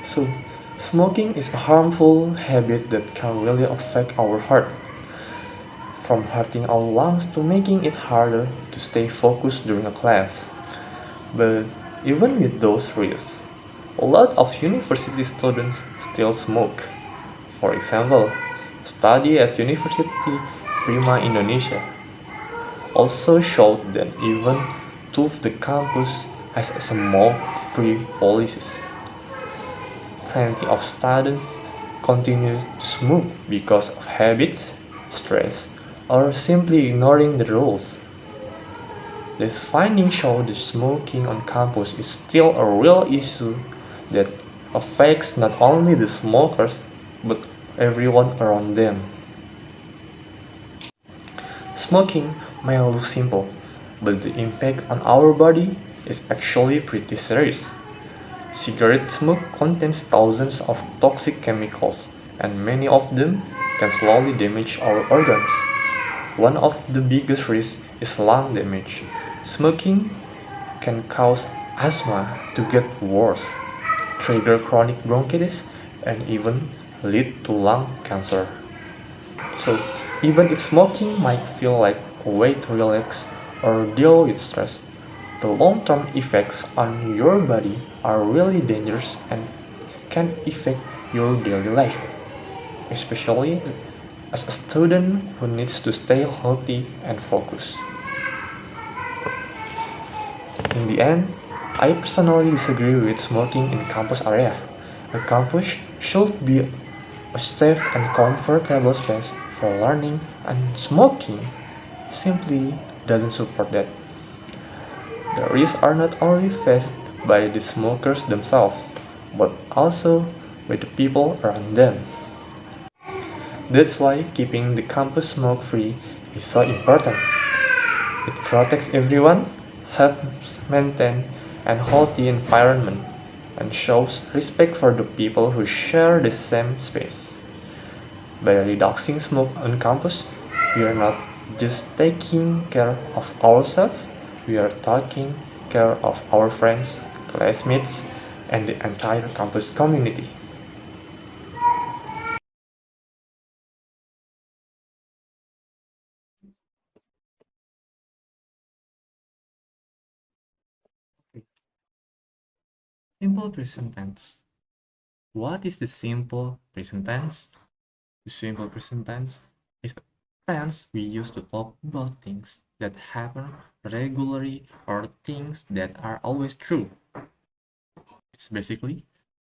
So, smoking is a harmful habit that can really affect our heart, from hurting our lungs to making it harder to stay focused during a class. But even with those risks, a lot of university students still smoke. For example, a study at University Prima Indonesia also showed that even though the campus has a smoke-free policies, plenty of students continue to smoke because of habits, stress, or simply ignoring the rules. This finding shows that smoking on campus is still a real issue that affects not only the smokers but everyone around them. Smoking may look simple, but the impact on our body is actually pretty serious. Cigarette smoke contains thousands of toxic chemicals, and many of them can slowly damage our organs. One of the biggest risks is lung damage. Smoking can cause asthma to get worse, trigger chronic bronchitis, and even lead to lung cancer. So, even if smoking might feel like a way to relax or deal with stress, the long term effects on your body are really dangerous and can affect your daily life, especially as a student who needs to stay healthy and focused. In the end, I personally disagree with smoking in campus area. A campus should be a safe and comfortable space for learning, and smoking simply doesn't support that. The risks are not only faced by the smokers themselves, but also by the people around them. That's why keeping the campus smoke free is so important. It protects everyone, helps maintain a healthy environment, and shows respect for the people who share the same space. By reducing smoke on campus, we are not just taking care of ourselves, we are taking care of our friends, classmates, and the entire campus community. Simple present tense. What is the simple present tense? The simple present tense is a tense we use to talk about things that happen regularly or things that are always true. It's basically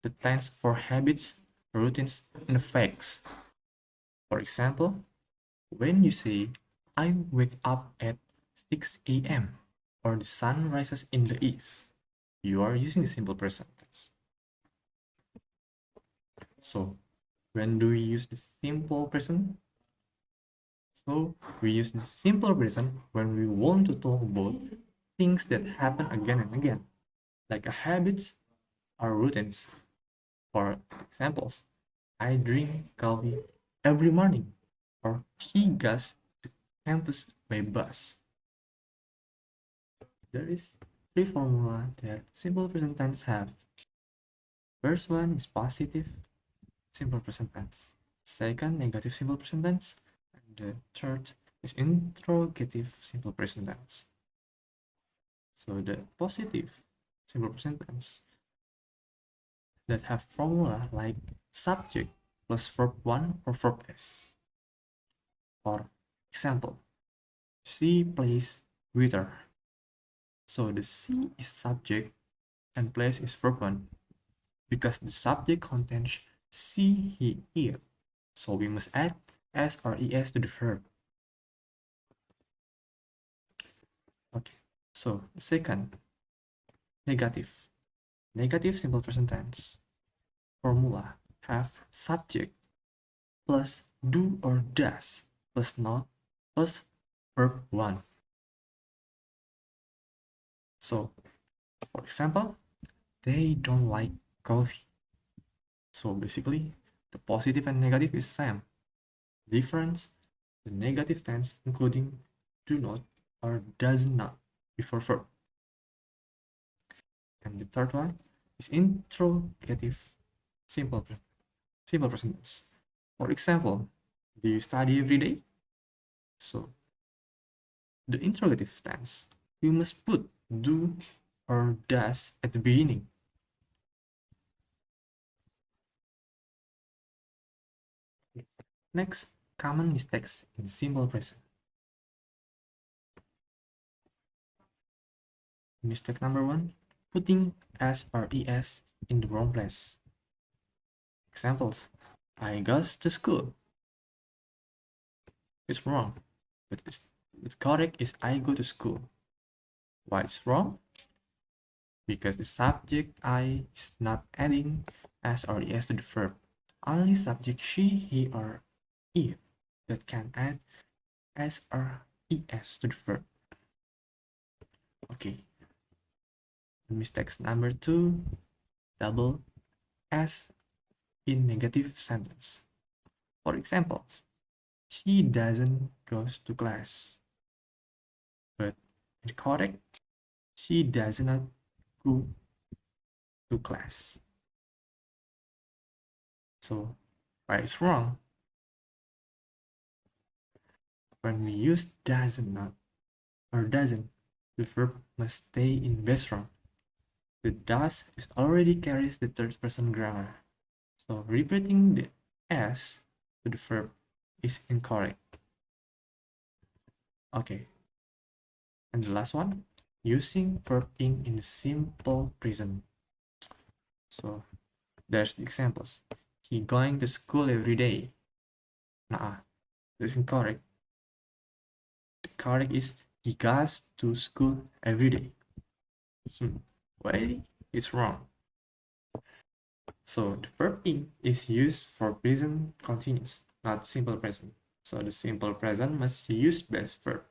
the tense for habits, routines, and facts. For example, when you say, I wake up at 6 a.m. or the sun rises in the east, you are using the simple present tense. So, when do we use the simple present? So, we use the simple present when we want to talk about things that happen again and again, like a habits or routines. For examples, I drink coffee every morning, or he goes to campus by bus. There is three formula that simple present tense have. First one is positive simple present tense. Second, negative simple present tense. And the third is interrogative simple present tense. So the positive simple present tense that have formula like subject plus verb 1 or verb s. For example, she plays guitar. So the she is subject and plays is verb 1 because the subject contains she, he, it. So we must add s or es to the verb. Okay, so the second, negative. Negative simple present tense formula have subject plus do or does plus not plus verb 1. So, for example, they don't like coffee. So basically, the positive and negative is same. Difference, the negative tense including do not or does not before verb. And the third one is interrogative simple simple present tense. For example, do you study every day? So the interrogative tense, we must put do or does at the beginning. Next, common mistakes in simple present. Mistake number one, putting s or es in the wrong place. Examples, I goes to school. It's wrong, but it's correct is I go to school. Why it's wrong? Because the subject I is not adding s or es to the verb. Only subject she, he, or it that can add s or es to the verb. Okay. Mistakes number two, double s in negative sentence. For example, she doesn't go to class. But incorrect, she does not go to class. So why it's wrong? When we use does not or doesn't, the verb must stay in base form. The does is already carries the third person grammar. So repeating the s to the verb is incorrect. Okay. And the last one, using verb in simple present. So there's the examples. He going to school every day. Nah, that's incorrect. The correct is he goes to school every day. Why it's wrong? So the verb in is used for present continuous, not simple present. So the simple present must use base verb.